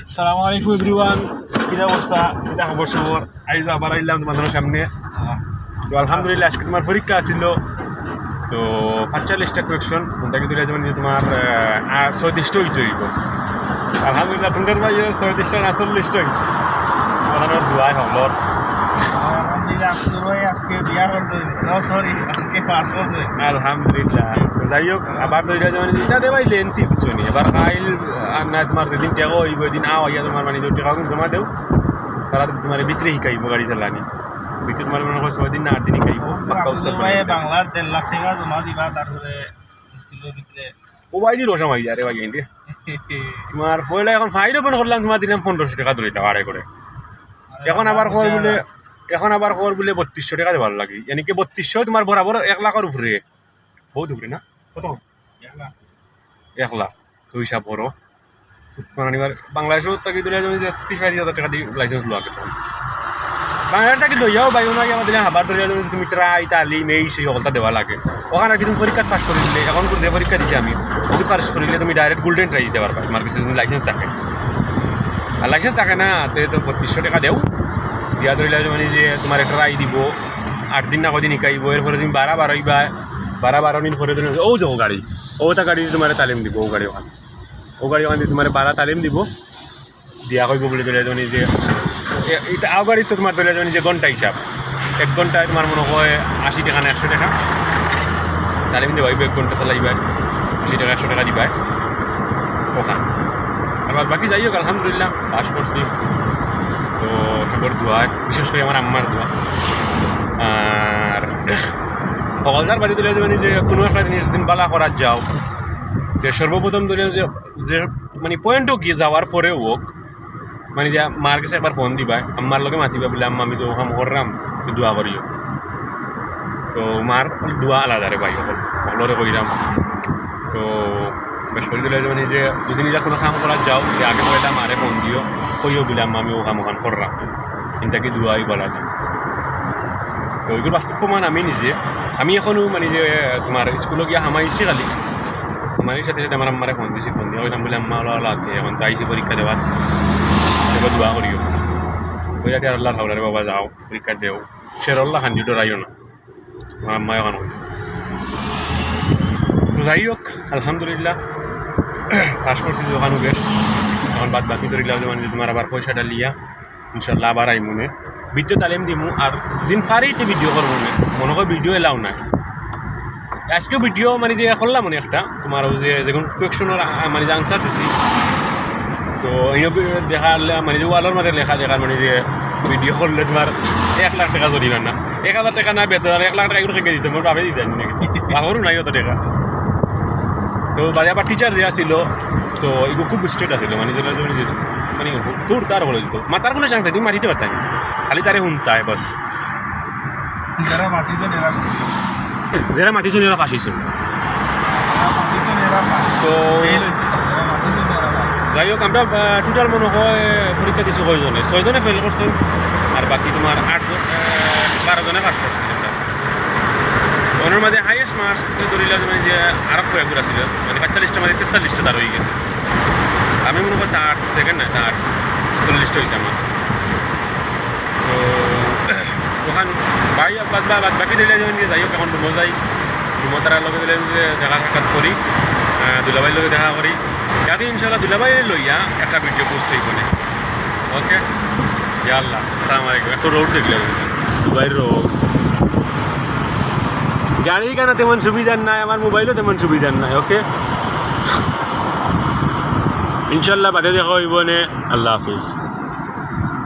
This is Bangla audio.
আসসালামু আলাইকুম এভরিওয়ান, কি অবস্থা? এটা খবর সবর আইজ আবার আইলাম তোমাদের সামনে। তো আলহামদুলিল্লাহ আজকে তোমার পরীক্ষা আসছিল, তো 45টা কোয়েকশন কোনটাকে তুলে যেমন তোমার 36টা হইতে হইব। আলহামদুলিল্লাহ তোমাদের ভাই 36টা না 40টা হয়েছে। ওখানে দোয়াই হলর আলহামদুলিল্লাহ। যাই হোক আবার ধরে মানে এটা দেবাই লেন্থি বুঝছো নি। এবার খাইল আর না তোমার যেদিন টেকো হইব ওই দিন আও আইয়া তোমার মানে টেকা জমা দেও, তারা তোমার ভিতরে শিখাইব গাড়ি চালানি। ভিতরে তোমার মনে হয় 6 দিন না 8 দিন শিখাইব। বাংলার 1.5 লাখ টাকা জমা দিবা, তারপরে স্কুলের ভিতরে ও ভাই দিল সময় আরে ভাই এন্ডে তোমার পয়লা এখন ফাইল ওপেন করলাম, তোমার দিলাম 1500 টাকা ধরে টাকা আড়াই করে। এখন আবার খবর বলে 3200 টাকা দেওয়ার লাগে, ইয়ানি কি 3200 তোমার বরাবর 1 লাখের উপরে। বহুত উপরে না? কত? 1 লাখ। তো হিসাব করো মানে এবার বাংলাদেশও তাকে ধরে যে 35,000 টাকা দিয়ে লাইসেন্স লোয়া কে তখন বাংলাদেশটা কি দইয়াও ভাই ওনাকে আমাদের হাবার ধরে তুমি ট্রাই তালিম এই সেই সকলটা দেওয়া লাগে। ওখানে আর কি তুমি পরীক্ষা পাস করে দিলে, এখন যে পরীক্ষা দিচ্ছি আমি ওকে পাস করিলে তুমি ডাইরেক্ট গোল্ডেন ট্রাই দিতে পারবা। তোমার কাছে যদি লাইসেন্স থাকে, আর লাইসেন্স থাকে না তো 3200 টাকা দেও দিয়া ধরিলে মানে যে তোমার একটা রায় দিব 8 দিন না কদিন শিকাইব। এরপরে তুমি 12 হইবা, 12 দিন পরে তুমি ও যাবো গাড়ি ওটা গাড়ি তোমার তালিম দিব। ও গাড়ি ওখান দিয়ে তোমার 12 তালিম দিব দিয়া কইব বলে ধরে মানে যে এটা আও গাড়ি তো তোমার ধরে মানে যে ঘন্টা হিসাব 1 ঘন্টায় তোমার মনে হয় 80 টাকা না 100 টাকা তালিম দেওয়া। 1 ঘন্টা চালাইবা 80 টাকা 100 টাকা দিবা ওখান। আর বাকি যাই হোক আলহামদুলিল্লাহ পাস করছি। তো সবর দোয়া, বিশেষ করে আমার আম্মার দোয়া। আর সকলটার বাড়ি তুলে মানে যে কোনো একটা জিনিস দিন বালা করার যাও যে সর্বপ্রথম ধরে যে মানে পয়েন্টও গিয়ে যাওয়ার পরেও হোক মানে যে মার কাছে একবার ফোন দিবা, আম্মার লগে মাতিবা বলে আম্মা আমি তো ওখান করলাম দোয়া করিও। তো মার দোয়া আলাদা রে ভাই সকলরে কইরাম। তো শরীর দিলে মানে যে যদি নিজের কোনো কাম করার যাও যে আগে পয়লা মারে ফোন দিও কইও বলে আম্মা আমি ও কাম ওখান করলাম, চিন্তাকে দোয়াই বলা যায়। তো ওইগুলো বাস্তব প্রমাণ আমি নিজে আমি এখনও মানে যে তোমার স্কুলে গিয়ে হামাইছি খালি আমার সাথে সাথে আমার আম্মারে ফোন দিয়েছি, ফোন দিয়ে ওইরকম বলে আম্মা ওলা আছে এখন তো আইসি পরীক্ষা দেওয়ার এবার দোয়া করিও। ওই রাতে আল্লাহ খাওয়ারে বাবা যাও পরীক্ষা দেও সেরল্লা খান দিও রাইও না আমার আম্মা এখন। তো যাই হোক আলহামদুলিল্লাহ পাস করছি ওখানে বেশ। এখন বাদ বাকি ধরিলাম যে মানে তোমার আবার পয়সাটা লিয়া ইনশাল্লাহ আবার আই মনে ভিডিও তালিম দিমু। আর দিন পারিতে ভিডিও করবো মনে হয় ভিডিও এলাও নাই। আজকেও ভিডিও মানে যে করলাম মানে একটা তোমার যে যেমন কোয়েকশনের মানে যে আনসার দিছি। তো এই দেখা মানে যে ওয়ালের মাঝে লেখা দেখার মানে যে ভিডিও করলে তোমার 1 লাখ টাকা জরিমানা না 1000 টাকা না বেতন 1 লাখ টাকা এগুলো খেয়ে দিতে ভাবে দিতেন বাবারও নাই অত টাকা। তো বাজে আবার টিচার যে ছিল তো এগুলো খুব স্ট্রেট আছিল মানে যেটা মানে তোর তার বলে দিত মাতার কোনো চান্স তুমি মারিতে পারতাম খালি তারে শুনতায় বাস। যারা মাতিছেন এরা ফাঁসিছে। তো যাই হোক আমরা টোটাল মনে হয় পরীক্ষা দিচ্ছি 6 জনে ফেল করছেন আর বাকি তোমার 12 জনে পাস করছে। ওনার মাঝে হাইয়েস্ট মার্কস ধরিলাম মানে যে আরো ফেগুর ছিল মানে 45টা মাঝে 43টা তার হয়ে গেছে। আমি মনে করি তার সেকেন্ড না তার 40টা হয়েছে আমার। তো ওখান ভাই বাকি দিলে যেমন যাই হোক এখন রুমো যাই রুমো তারা লগে দিলে যে দেখা সাক্ষাৎ করি দুলাভাইয়ের লগে দেখা করি যাতে ইনশাল্লাহ দুলাভাইয়ের লইয়া একটা ভিডিও পোস্ট হইব না। ওকে আল্লাহ আসসালামু আলাইকুম। একটা রোড দেখলে দুবাইয়ের রোড গাড়ি কেন তেমন সুবিধার নাই, আমার মোবাইলও তেমন সুবিধার নাই। ওকে ইনশাল্লাহ বাদে দেখা হইব নে। আল্লাহ হাফিজ।